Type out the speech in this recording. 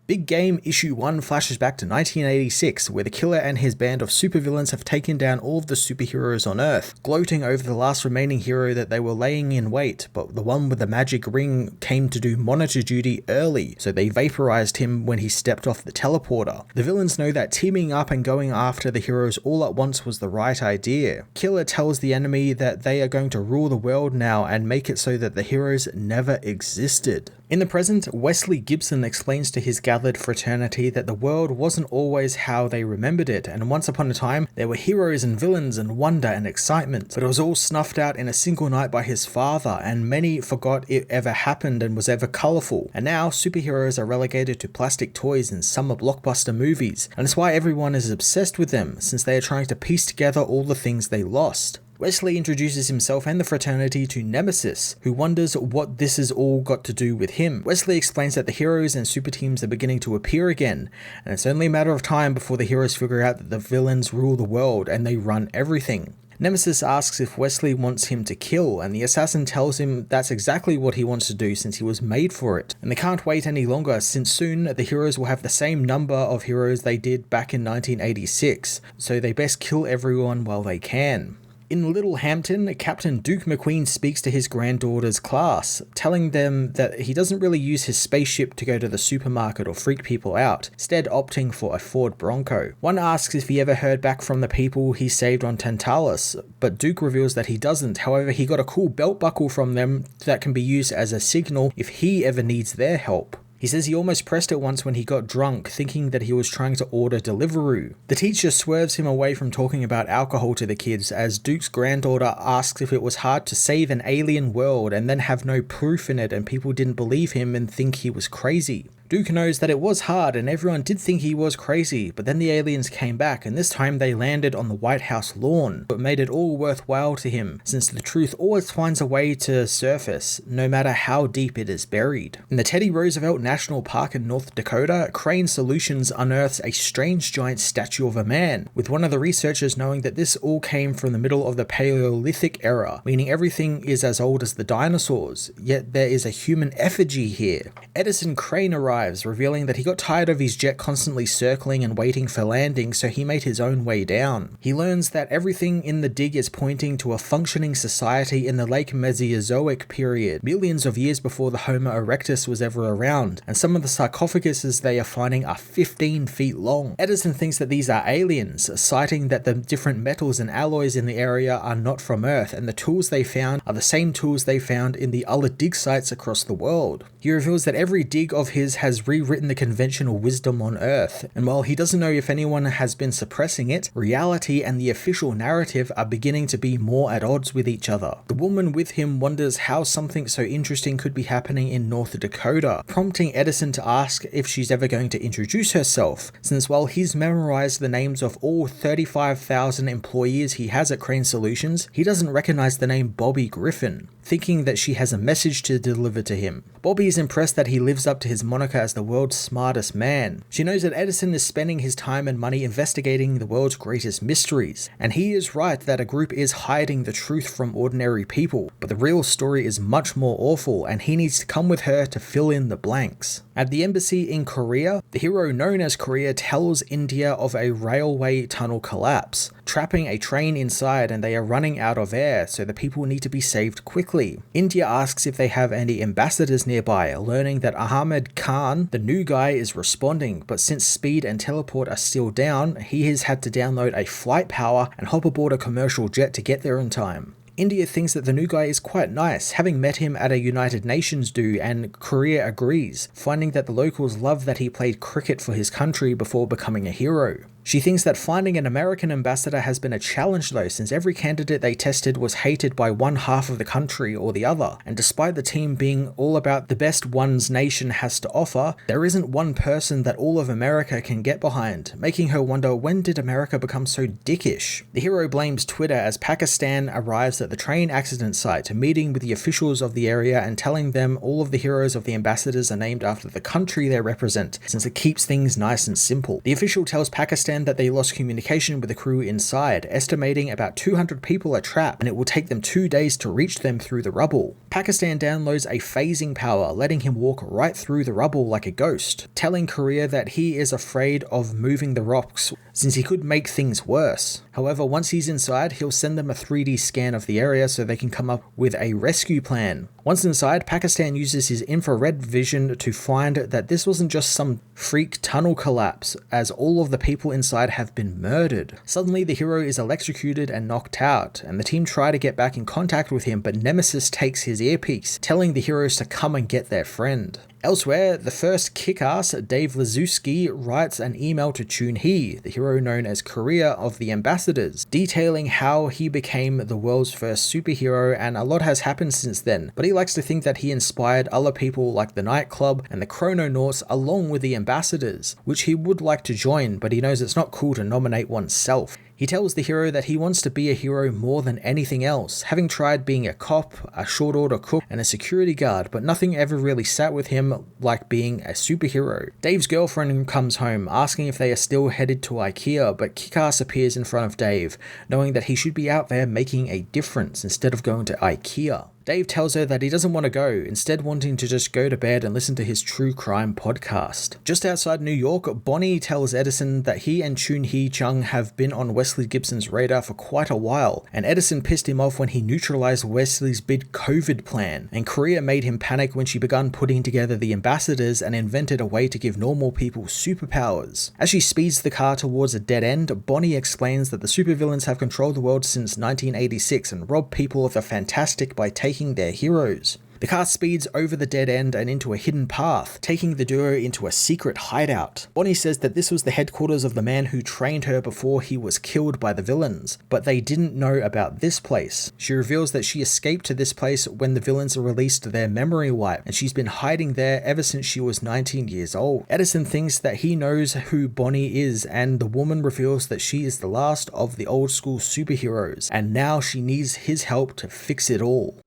Big Game Issue 1 flashes back to 1986, where the killer and his band of supervillains have taken down all of the superheroes on Earth, gloating over the last remaining hero that they were laying in wait, but the one with the magic ring came to do monitor duty early, so they vaporized him when he stepped off the teleporter. The villains know that teaming up and going after the heroes all at once was the right idea. Killer tells the enemy that they are going to rule the world now and make it so that the heroes never existed. In the present, Wesley Gibson explains to his gathered fraternity that the world wasn't always how they remembered it, and once upon a time, there were heroes and villains and wonder and excitement, but it was all snuffed out in a single night by his father, and many forgot it ever happened and was ever colourful. And now, superheroes are relegated to plastic toys in summer blockbuster movies, and it's why everyone is obsessed with them, since they are trying to piece together all the things they lost. Wesley introduces himself and the fraternity to Nemesis, who wonders what this has all got to do with him. Wesley explains that the heroes and super teams are beginning to appear again, and it's only a matter of time before the heroes figure out that the villains rule the world and they run everything. Nemesis asks if Wesley wants him to kill, and the assassin tells him that's exactly what he wants to do since he was made for it. And they can't wait any longer, since soon the heroes will have the same number of heroes they did back in 1986, so they best kill everyone while they can. In Little Hampton, Captain Duke McQueen speaks to his granddaughter's class, telling them that he doesn't really use his spaceship to go to the supermarket or freak people out, instead opting for a Ford Bronco. One asks if he ever heard back from the people he saved on Tantalus, but Duke reveals that he doesn't. However, he got a cool belt buckle from them that can be used as a signal if he ever needs their help. He says he almost pressed it once when he got drunk, thinking that he was trying to order Deliveroo. The teacher swerves him away from talking about alcohol to the kids, as Duke's granddaughter asks if it was hard to save an alien world and then have no proof in it and people didn't believe him and think he was crazy. Duke knows that it was hard and everyone did think he was crazy, but then the aliens came back and this time they landed on the White House lawn, but made it all worthwhile to him, since the truth always finds a way to surface, no matter how deep it is buried. In the Teddy Roosevelt National Park in North Dakota, Crane Solutions unearths a strange giant statue of a man, with one of the researchers knowing that this all came from the middle of the Paleolithic era, meaning everything is as old as the dinosaurs, yet there is a human effigy here. Edison Crane arrives, revealing that he got tired of his jet constantly circling and waiting for landing, so he made his own way down. He learns that everything in the dig is pointing to a functioning society in the late Mesozoic period, millions of years before the Homo erectus was ever around, and some of the sarcophaguses they are finding are 15 feet long. Edison thinks that these are aliens, citing that the different metals and alloys in the area are not from Earth, and the tools they found are the same tools they found in the other dig sites across the world. He reveals that every dig of his has rewritten the conventional wisdom on Earth, and while he doesn't know if anyone has been suppressing it, reality and the official narrative are beginning to be more at odds with each other. The woman with him wonders how something so interesting could be happening in North Dakota, prompting Edison to ask if she's ever going to introduce herself, since while he's memorized the names of all 35,000 employees he has at Crane Solutions, he doesn't recognize the name Bobby Griffin, thinking that she has a message to deliver to him. Bobby is impressed that he lives up to his moniker as the world's smartest man. She knows that Edison is spending his time and money investigating the world's greatest mysteries, and he is right that a group is hiding the truth from ordinary people, but the real story is much more awful and he needs to come with her to fill in the blanks. At the embassy in Korea, the hero known as Korea tells India of a railway tunnel collapse, trapping a train inside, and they are running out of air, so the people need to be saved quickly. India asks if they have any ambassadors nearby, learning that Ahmed Khan, the new guy, is responding, but since speed and teleport are still down, he has had to download a flight power and hop aboard a commercial jet to get there in time. India thinks that the new guy is quite nice, having met him at a United Nations do, and Korea agrees, finding that the locals love that he played cricket for his country before becoming a hero. She thinks that finding an American ambassador has been a challenge though, since every candidate they tested was hated by one half of the country or the other, and despite the team being all about the best one's nation has to offer, there isn't one person that all of America can get behind, making her wonder, when did America become so dickish? The hero blames Twitter as Pakistan arrives at the train accident site, meeting with the officials of the area and telling them all of the heroes of the ambassadors are named after the country they represent, since it keeps things nice and simple. The official tells Pakistan understand that they lost communication with the crew inside, estimating about 200 people are trapped and it will take them 2 days to reach them through the rubble. Pakistan downloads a phasing power, letting him walk right through the rubble like a ghost, telling Korea that he is afraid of moving the rocks since he could make things worse. However, once he's inside, he'll send them a 3D scan of the area so they can come up with a rescue plan. Once inside, Pakistan uses his infrared vision to find that this wasn't just some freak tunnel collapse, as all of the people inside have been murdered. Suddenly, the hero is electrocuted and knocked out, and the team try to get back in contact with him, but Nemesis takes his earpiece, telling the heroes to come and get their friend. Elsewhere, the first kick-ass Dave Lazuski writes an email to Chun-hee, the hero known as Korea of the Ambassadors, detailing how he became the world's first superhero, and a lot has happened since then, but he likes to think that he inspired other people like the Nightclub and the Chrononauts along with the Ambassadors, which he would like to join, but he knows it's not cool to nominate oneself. He tells the hero that he wants to be a hero more than anything else, having tried being a cop, a short order cook, and a security guard, but nothing ever really sat with him like being a superhero. Dave's girlfriend comes home, asking if they are still headed to IKEA, but Kick-Ass appears in front of Dave, knowing that he should be out there making a difference instead of going to IKEA. Dave tells her that he doesn't want to go, instead wanting to just go to bed and listen to his true crime podcast. Just outside New York, Bonnie tells Edison that he and Chun-hee Chung have been on Wesley Gibson's radar for quite a while, and Edison pissed him off when he neutralized Wesley's big COVID plan, and Korea made him panic when she began putting together the ambassadors and invented a way to give normal people superpowers. As she speeds the car towards a dead end, Bonnie explains that the supervillains have controlled the world since 1986 and robbed people of the fantastic by taking their heroes. The car speeds over the dead end and into a hidden path, taking the duo into a secret hideout. Bonnie says that this was the headquarters of the man who trained her before he was killed by the villains, but they didn't know about this place. She reveals that she escaped to this place when the villains released their memory wipe, and she's been hiding there ever since she was 19 years old. Edison thinks that he knows who Bonnie is, and the woman reveals that she is the last of the old school superheroes, and now she needs his help to fix it all.